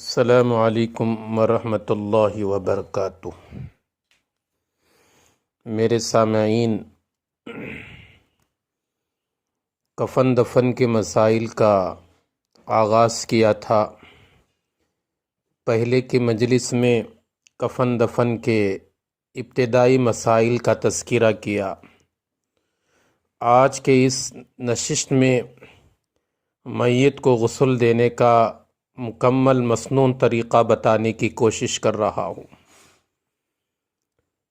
السلام علیکم ورحمۃ اللہ وبرکاتہ۔ میرے سامعین، کفن دفن کے مسائل کا آغاز کیا تھا۔ پہلے کی مجلس میں کفن دفن کے ابتدائی مسائل کا تذکرہ کیا۔ آج کے اس نشست میں میت کو غسل دینے کا مکمل مسنون طریقہ بتانے کی کوشش کر رہا ہوں۔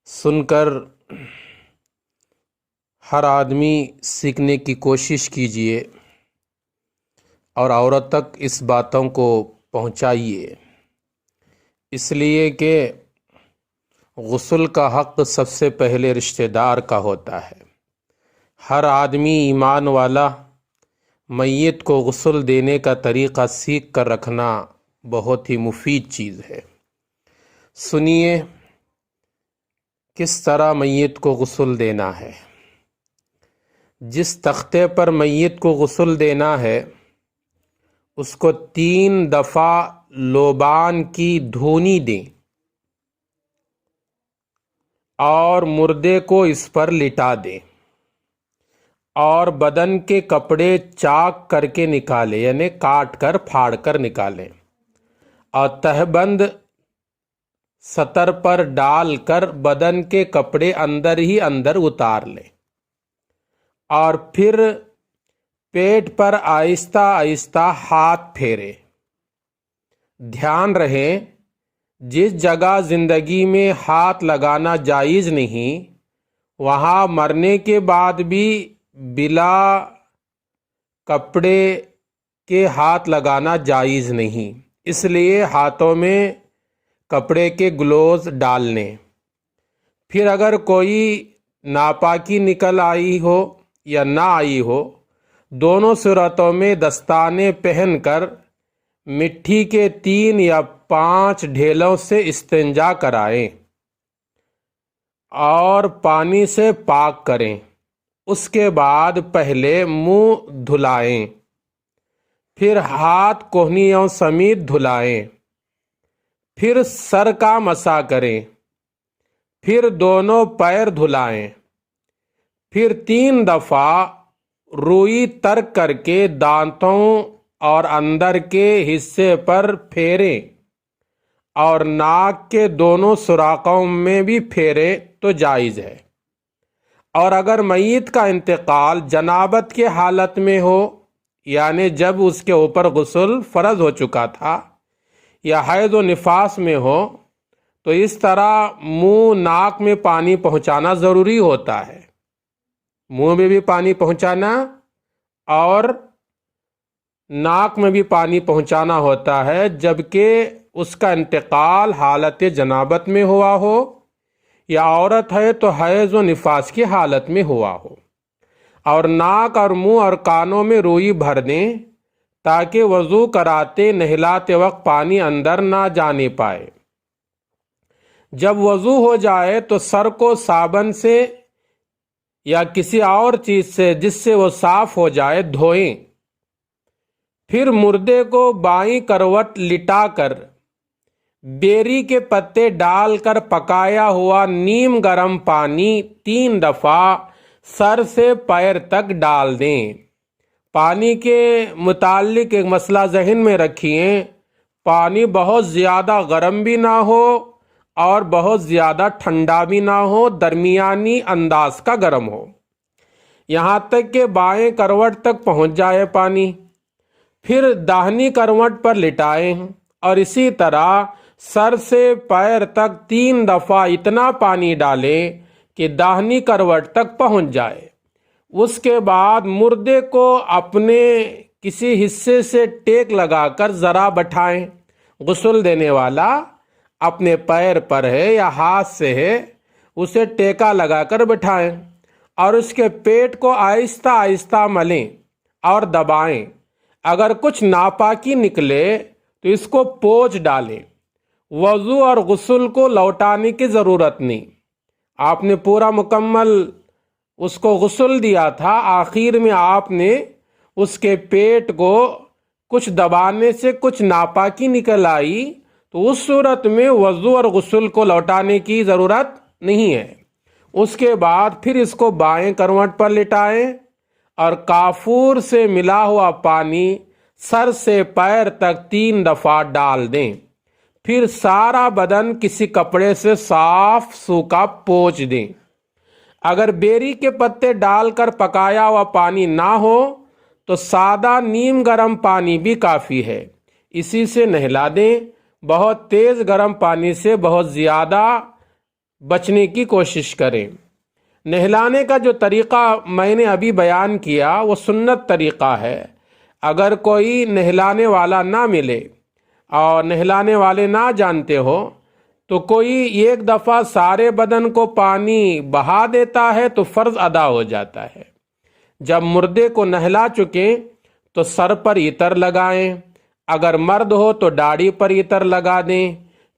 سن کر ہر آدمی سیکھنے کی کوشش کیجیے اور عورت تک اس باتوں کو پہنچائیے، اس لیے کہ غسل کا حق سب سے پہلے رشتہ دار کا ہوتا ہے۔ ہر آدمی ایمان والا میت کو غسل دینے کا طریقہ سیکھ کر رکھنا بہت ہی مفید چیز ہے۔ سنیے کس طرح میت کو غسل دینا ہے۔ جس تختے پر میت کو غسل دینا ہے اس کو 3 دفعہ لوبان کی دھونی دیں اور مردے کو اس پر لٹا دیں اور بدن کے کپڑے چاک کر کے نکالیں، یعنی کاٹ کر پھاڑ کر نکالیں، اور تہبند سطر پر ڈال کر بدن کے کپڑے اندر ہی اندر اتار لیں، اور پھر پیٹ پر آہستہ آہستہ ہاتھ پھیریں۔ دھیان رہے جس جگہ زندگی میں ہاتھ لگانا جائز نہیں، وہاں مرنے کے بعد بھی بلا کپڑے کے ہاتھ لگانا جائز نہیں، اس لیے ہاتھوں میں کپڑے کے گلوز ڈالنے۔ پھر اگر کوئی ناپاکی نکل آئی ہو یا نہ آئی ہو، دونوں صورتوں میں دستانے پہن کر مٹی کے 3 یا 5 ڈھیلوں سے استنجا کرائیں اور پانی سے پاک کریں۔ اس کے بعد پہلے منہ دھلائیں، پھر ہاتھ کہنیوں سمیت دھلائیں، پھر سر کا مسح کریں، پھر دونوں پیر دھلائیں، پھر 3 دفعہ روئی ترک کر کے دانتوں اور اندر کے حصے پر پھیریں اور ناک کے دونوں سوراخوں میں بھی پھیریں تو جائز ہے۔ اور اگر میت کا انتقال جنابت کے حالت میں ہو، یعنی جب اس کے اوپر غسل فرض ہو چکا تھا، یا حیض و نفاس میں ہو، تو اس طرح منہ ناک میں پانی پہنچانا ضروری ہوتا ہے۔ منہ میں بھی پانی پہنچانا اور ناک میں بھی پانی پہنچانا ہوتا ہے، جبکہ اس کا انتقال حالت جنابت میں ہوا ہو یا عورت ہے تو حیض و نفاس کی حالت میں ہوا ہو۔ اور ناک اور منہ اور کانوں میں روئی بھر دیں تاکہ وضو کراتے نہلاتے وقت پانی اندر نہ جانے پائے۔ جب وضو ہو جائے تو سر کو صابن سے یا کسی اور چیز سے جس سے وہ صاف ہو جائے دھوئیں۔ پھر مردے کو بائیں کروٹ لٹا کر بیری کے پتے ڈال کر پکایا ہوا نیم گرم پانی 3 دفعہ سر سے پیر تک ڈال دیں۔ پانی کے متعلق ایک مسئلہ ذہن میں رکھیے، پانی بہت زیادہ گرم بھی نہ ہو اور بہت زیادہ ٹھنڈا بھی نہ ہو، درمیانی انداز کا گرم ہو، یہاں تک کہ بائیں کروٹ تک پہنچ جائے پانی۔ پھر داہنی کروٹ پر لٹائیں اور اسی طرح سر سے پیر تک 3 دفعہ اتنا پانی ڈالیں کہ داہنی کروٹ تک پہنچ جائے۔ اس کے بعد مردے کو اپنے کسی حصے سے ٹیک لگا کر ذرا بٹھائیں۔ غسل دینے والا اپنے پیر پر ہے یا ہاتھ سے ہے، اسے ٹیکا لگا کر بٹھائیں اور اس کے پیٹ کو آہستہ آہستہ ملیں اور دبائیں۔ اگر کچھ ناپاکی نکلے تو اس کو پوچھ ڈالیں۔ وضو اور غسل کو لوٹانے کی ضرورت نہیں، آپ نے پورا مکمل اس کو غسل دیا تھا، آخر میں آپ نے اس کے پیٹ کو کچھ دبانے سے کچھ ناپاکی نکل آئی تو اس صورت میں وضو اور غسل کو لوٹانے کی ضرورت نہیں ہے۔ اس کے بعد پھر اس کو بائیں کروٹ پر لٹائیں اور کافور سے ملا ہوا پانی سر سے پیر تک 3 دفعہ ڈال دیں۔ پھر سارا بدن کسی کپڑے سے صاف سوکھا پوچھ دیں۔ اگر بیری کے پتے ڈال کر پکایا ہوا پانی نہ ہو تو سادہ نیم گرم پانی بھی کافی ہے، اسی سے نہلا دیں۔ بہت تیز گرم پانی سے بہت زیادہ بچنے کی کوشش کریں۔ نہلانے کا جو طریقہ میں نے ابھی بیان کیا وہ سنت طریقہ ہے۔ اگر کوئی نہلانے والا نہ ملے اور نہلانے والے نہ جانتے ہو تو کوئی ایک دفعہ سارے بدن کو پانی بہا دیتا ہے تو فرض ادا ہو جاتا ہے۔ جب مردے کو نہلا چکیں تو سر پر عطر لگائیں، اگر مرد ہو تو داڑھی پر عطر لگا دیں،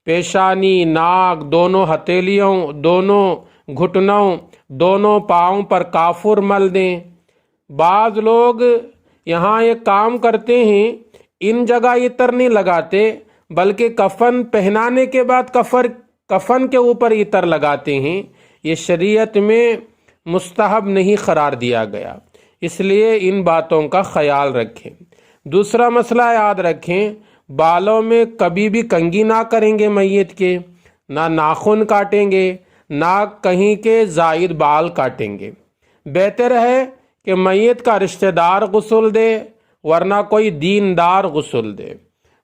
پیشانی، ناک، دونوں ہتھیلیوں، دونوں گھٹنوں، دونوں پاؤں پر کافور مل دیں۔ بعض لوگ یہاں ایک کام کرتے ہیں، ان جگہ عطر نہیں لگاتے بلکہ کفن پہنانے کے بعد کفن کے اوپر عطر لگاتے ہیں۔ یہ شریعت میں مستحب نہیں قرار دیا گیا، اس لیے ان باتوں کا خیال رکھیں۔ دوسرا مسئلہ یاد رکھیں، بالوں میں کبھی بھی کنگھی نہ کریں گے میت کے، نہ ناخن کاٹیں گے، نہ کہیں کے زائد بال کاٹیں گے۔ بہتر ہے کہ میت کا رشتہ دار غسل دے ورنہ کوئی دیندار غسل دے۔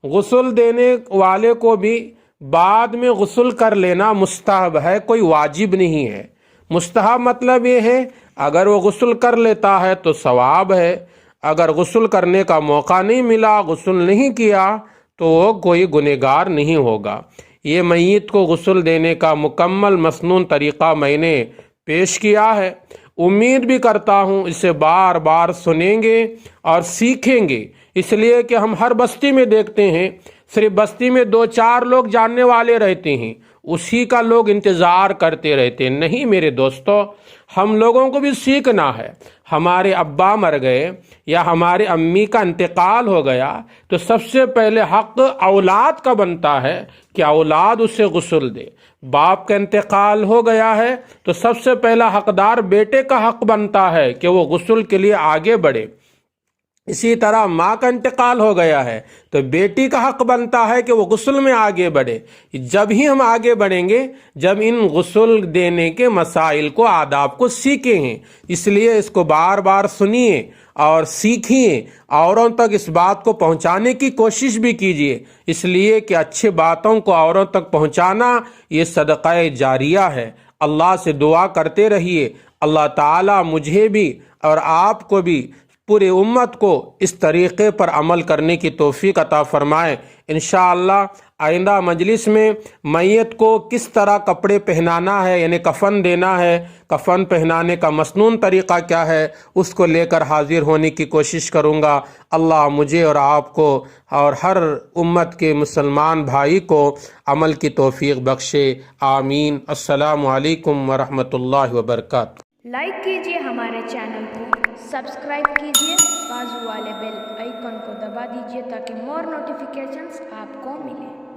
غسل دینے والے کو بھی بعد میں غسل کر لینا مستحب ہے، کوئی واجب نہیں ہے۔ مستحب مطلب یہ ہے اگر وہ غسل کر لیتا ہے تو ثواب ہے، اگر غسل کرنے کا موقع نہیں ملا، غسل نہیں کیا تو وہ کوئی گنہگار نہیں ہوگا۔ یہ میت کو غسل دینے کا مکمل مسنون طریقہ میں نے پیش کیا ہے۔ امید بھی کرتا ہوں اسے بار بار سنیں گے اور سیکھیں گے، اس لیے کہ ہم ہر بستی میں دیکھتے ہیں صرف بستی میں 2-4 لوگ جاننے والے رہتے ہیں، اسی کا لوگ انتظار کرتے رہتے ہیں۔ نہیں میرے دوستو، ہم لوگوں کو بھی سیکھنا ہے۔ ہمارے ابا مر گئے یا ہمارے امی کا انتقال ہو گیا تو سب سے پہلے حق اولاد کا بنتا ہے کہ اولاد اسے غسل دے۔ باپ کا انتقال ہو گیا ہے تو سب سے پہلا حقدار بیٹے کا حق بنتا ہے کہ وہ غسل کے لیے آگے بڑھے۔ اسی طرح ماں کا انتقال ہو گیا ہے تو بیٹی کا حق بنتا ہے کہ وہ غسل میں آگے بڑھے۔ جب ہی ہم آگے بڑھیں گے جب ان غسل دینے کے مسائل کو، آداب کو سیکھیں ہیں۔ اس لیے اس کو بار بار سنیے اور سیکھیے، اوروں تک اس بات کو پہنچانے کی کوشش بھی کیجیے، اس لیے کہ اچھے باتوں کو اوروں تک پہنچانا یہ صدقہ جاریہ ہے۔ اللہ سے دعا کرتے رہیے اللہ تعالیٰ مجھے بھی اور آپ کو بھی، پوری امت کو اس طریقے پر عمل کرنے کی توفیق عطا فرمائے۔ انشاءاللہ آئندہ مجلس میں میت کو کس طرح کپڑے پہنانا ہے، یعنی کفن دینا ہے، کفن پہنانے کا مسنون طریقہ کیا ہے، اس کو لے کر حاضر ہونے کی کوشش کروں گا۔ اللہ مجھے اور آپ کو اور ہر امت کے مسلمان بھائی کو عمل کی توفیق بخشے، آمین۔ السلام علیکم ورحمۃ اللہ وبرکاتہ۔ لائک کیجیے ہمارے چینل کو، سبسکرائب کیجیے، بازو والے بیل آئیکن کو دبا دیجیے تاکہ مور نوٹیفیکیشنز آپ کو ملیں۔